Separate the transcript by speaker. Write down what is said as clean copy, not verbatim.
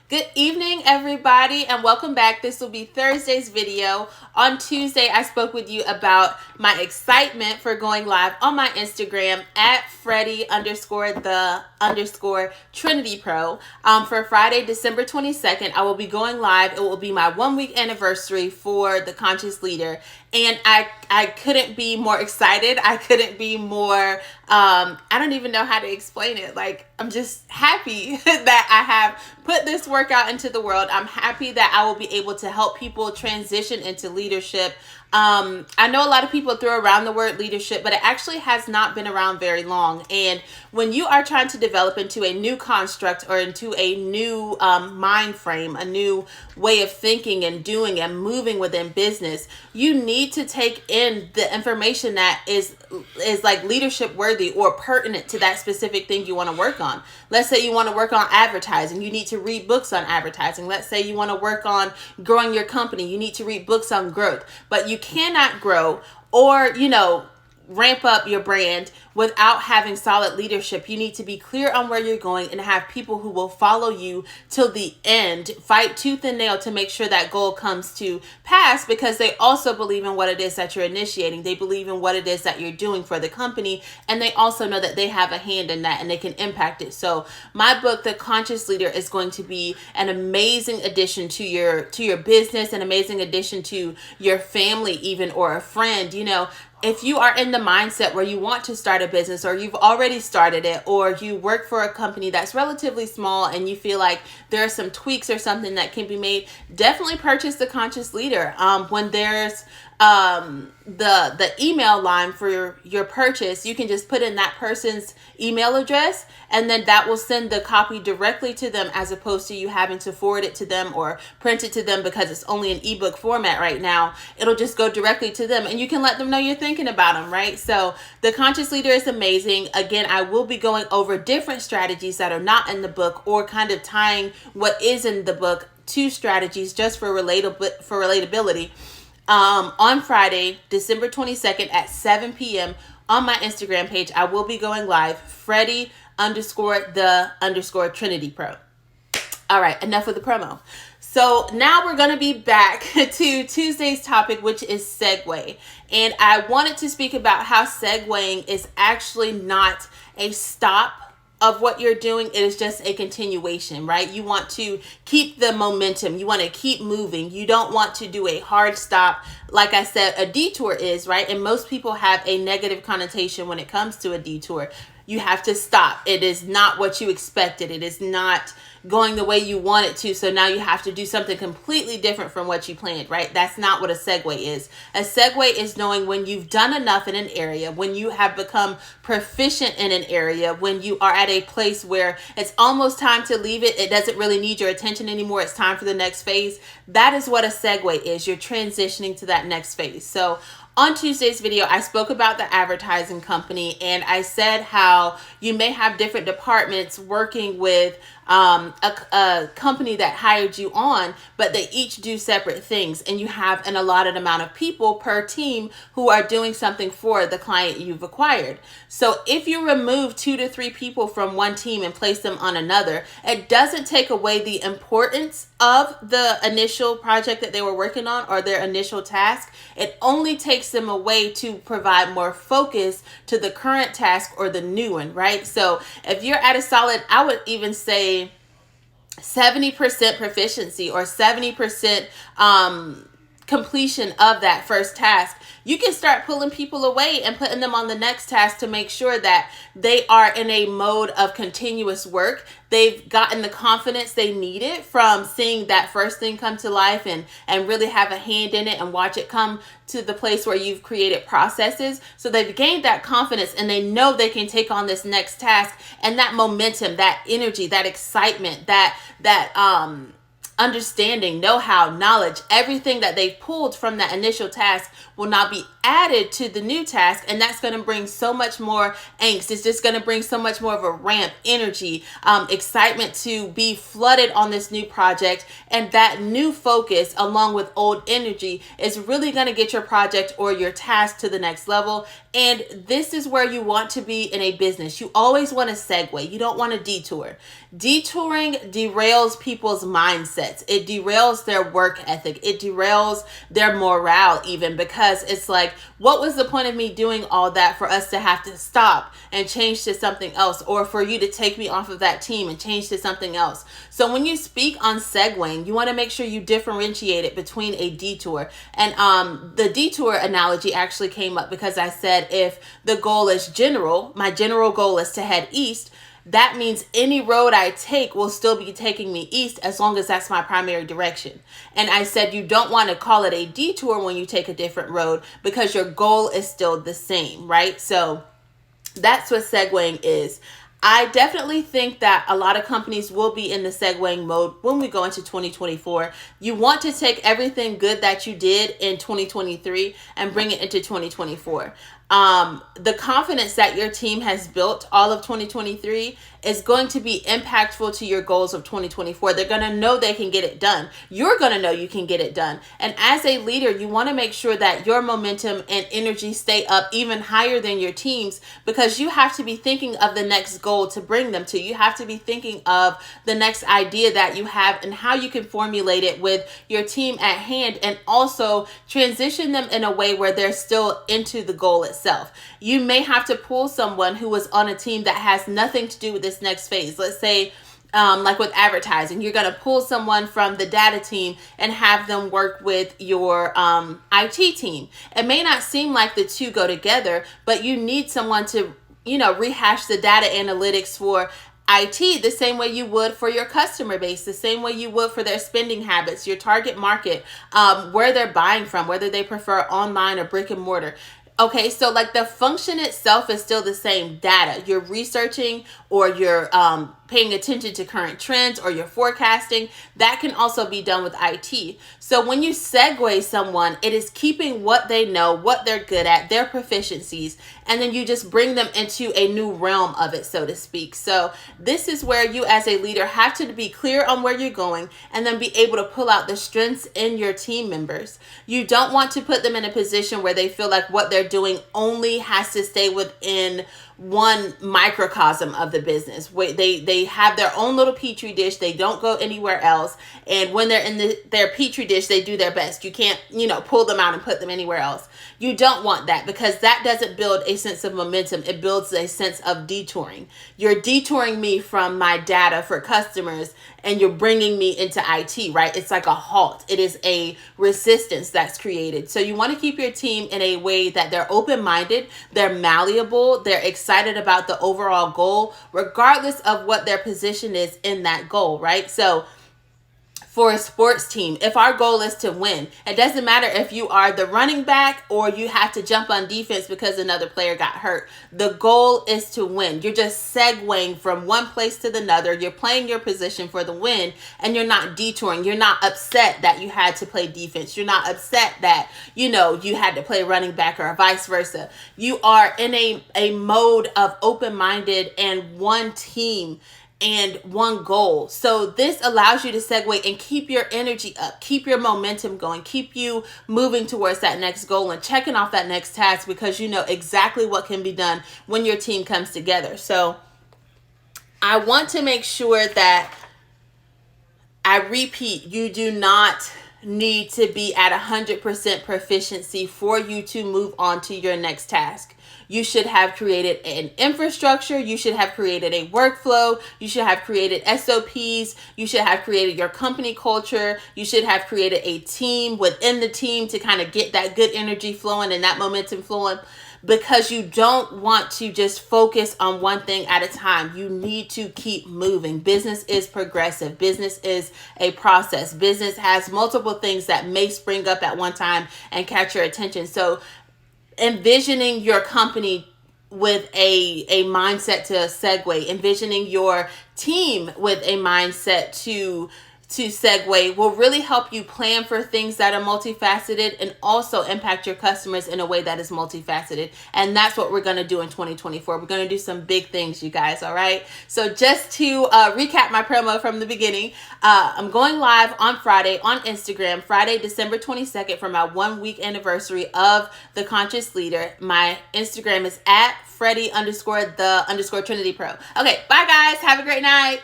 Speaker 1: Good evening, everybody, and welcome back. This will be Thursday's video. On Tuesday, I spoke with you about my excitement for going live on my Instagram at Freddie_the_Trinity Pro. For Friday, December 22nd, I will be going live. It will be my 1-week anniversary for the Conscious Leader. And I couldn't be more excited. I couldn't be more, I don't even know how to explain it. Like, I'm just happy that I have put this workout into the world. I'm happy that I will be able to help people transition into leadership. I know a lot of people throw around the word leadership, but it actually has not been around very long. And when you are trying to develop into a new construct or into a new mind frame, a new way of thinking and doing and moving within business, you need to take in the information that is like leadership worthy or pertinent to that specific thing you want to work on. Let's say you want to work on advertising. You need to read books on advertising. Let's say you want to work on growing your company. You need to read books on growth. But you cannot grow or, ramp up your brand without having solid leadership. You need to be clear on where you're going and have people who will follow you till the end, fight tooth and nail to make sure that goal comes to pass, because they also believe in what it is that you're initiating. They believe in what it is that you're doing for the company, and they also know that they have a hand in that and they can impact it. So my book, The Conscious Leader, is going to be an amazing addition to your business, an amazing addition to your family even, or a friend. If you are in the mindset where you want to start a business, or you've already started it, or you work for a company that's relatively small and you feel like there are some tweaks or something that can be made, definitely purchase the Conscious Leader. When there's the email line for your purchase, you can just put in that person's email address, and then that will send the copy directly to them, as opposed to you having to forward it to them or print it to them, because it's only an ebook format right now. It'll just go directly to them, and you can let them know you're thinking about them, right? So the Conscious Leader is amazing. Again, I will be going over different strategies that are not in the book, or kind of tying what is in the book to strategies just for relatability. On Friday, December 22nd at 7 p.m. on my Instagram page, I will be going live, Freddie_the_Trinity Pro. All right, enough of the promo. So now we're going to be back to Tuesday's topic, which is Segue. And I wanted to speak about how segueing is actually not a stop of what you're doing. It is just a continuation, right? You want to keep the momentum. You want to keep moving. You don't want to do a hard stop. Like I said, a detour is, right? And most people have a negative connotation when it comes to a detour. You have to stop. It is not what you expected. It is not going the way you want it to. So now you have to do something completely different from what you planned, right? That's not what a segue is. A segue is knowing when you've done enough in an area, when you have become proficient in an area, when you are at a place where it's almost time to leave it. It doesn't really need your attention anymore. It's time for the next phase. That is what a segue is. You're transitioning to that next phase. So on Tuesday's video, I spoke about the advertising company, and I said how you may have different departments working with a company that hired you on, but they each do separate things, and you have an allotted amount of people per team who are doing something for the client you've acquired. So if you remove 2 to 3 people from one team and place them on another, it doesn't take away the importance of the initial project that they were working on or their initial task. It only takes them away to provide more focus to the current task or the new one, right? So if you're at a solid, I would even say 70% proficiency or 70% completion of that first task, you can start pulling people away and putting them on the next task to make sure that they are in a mode of continuous work. They've gotten the confidence they needed from seeing that first thing come to life and really have a hand in it and watch it come to the place where you've created processes. So they've gained that confidence and they know they can take on this next task, and that momentum, that energy, that excitement, that understanding, know-how, knowledge, everything that they've pulled from that initial task will now be added to the new task, and that's going to bring so much more angst. It's just going to bring so much more of a ramp, energy, excitement to be flooded on this new project, and that new focus along with old energy is really going to get your project or your task to the next level, And this is where you want to be in a business. You always want to segue. You don't want to detour. Detouring derails people's mindsets. It derails their work ethic. It derails their morale even, because it's like, what was the point of me doing all that for us to have to stop and change to something else, or for you to take me off of that team and change to something else? So when you speak on segueing, you want to make sure you differentiate it between a detour. And the detour analogy actually came up because I said, if the goal is general, my general goal is to head east, that means any road I take will still be taking me east as long as that's my primary direction. And I said you don't want to call it a detour when you take a different road, because your goal is still the same, right? So that's what segueing is. I definitely think that a lot of companies will be in the segueing mode when we go into 2024. You want to take everything good that you did in 2023 and bring it into 2024. The confidence that your team has built all of 2023 is going to be impactful to your goals of 2024. They're going to know they can get it done. You're going to know you can get it done. And as a leader, you want to make sure that your momentum and energy stay up even higher than your team's, because you have to be thinking of the next goal to bring them to. You have to be thinking of the next idea that you have and how you can formulate it with your team at hand, and also transition them in a way where they're still into the goal itself. You may have to pull someone who was on a team that has nothing to do with this next phase. Let's say like with advertising, you're going to pull someone from the data team and have them work with your IT team. It may not seem like the two go together, but you need someone to, rehash the data analytics for IT the same way you would for your customer base, the same way you would for their spending habits, your target market, where they're buying from, whether they prefer online or brick and mortar. Okay, so like the function itself is still the same. Data. You're researching, or you're paying attention to current trends, or you're forecasting. That can also be done with IT. So when you segue someone, it is keeping what they know, what they're good at, their proficiencies, and then you just bring them into a new realm of it, so to speak. So this is where you as a leader have to be clear on where you're going, and then be able to pull out the strengths in your team members. You don't want to put them in a position where they feel like what they're doing only has to stay within one microcosm of the business, where they have their own little petri dish. They don't go anywhere else, and when they're in their petri dish, they do their best. You can't pull them out and put them anywhere else. You don't want that, because that doesn't build a sense of momentum. It builds a sense of detouring. You're detouring me from my data for customers, and you're bringing me into IT, right? It's like a halt. It is a resistance that's created. So you want to keep your team in a way that they're open-minded, they're malleable, they're excited about the overall goal, regardless of what their position is in that goal, right? So for a sports team, if our goal is to win, it doesn't matter if you are the running back or you have to jump on defense because another player got hurt. The goal is to win. You're just segueing from one place to another. You're playing your position for the win, and you're not detouring. You're not upset that you had to play defense. You're not upset that, you had to play running back, or vice versa. You are in a mode of open-minded and one team and one goal. So this allows you to segue and keep your energy up, keep your momentum going, keep you moving towards that next goal and checking off that next task, because you know exactly what can be done when your team comes together. So I want to make sure that I repeat, you do not need to be at 100% proficiency for you to move on to your next task. You should have created an infrastructure. You should have created a workflow. You should have created SOPs. You should have created your company culture. You should have created a team within the team to kind of get that good energy flowing and that momentum flowing, because you don't want to just focus on one thing at a time. You need to keep moving. Business is progressive. Business is a process. Business has multiple things that may spring up at one time and catch your attention. So envisioning your company with a mindset to segue, envisioning your team with a mindset to to Segue will really help you plan for things that are multifaceted and also impact your customers in a way that is multifaceted. And that's what we're going to do in 2024. We're going to do some big things, you guys. All right. So just to recap my promo from the beginning, I'm going live on Friday on Instagram, Friday, December 22nd, for my 1 week anniversary of The Conscious Leader. My Instagram is at Freddie_the_Trinity Pro. Okay. Bye, guys. Have a great night.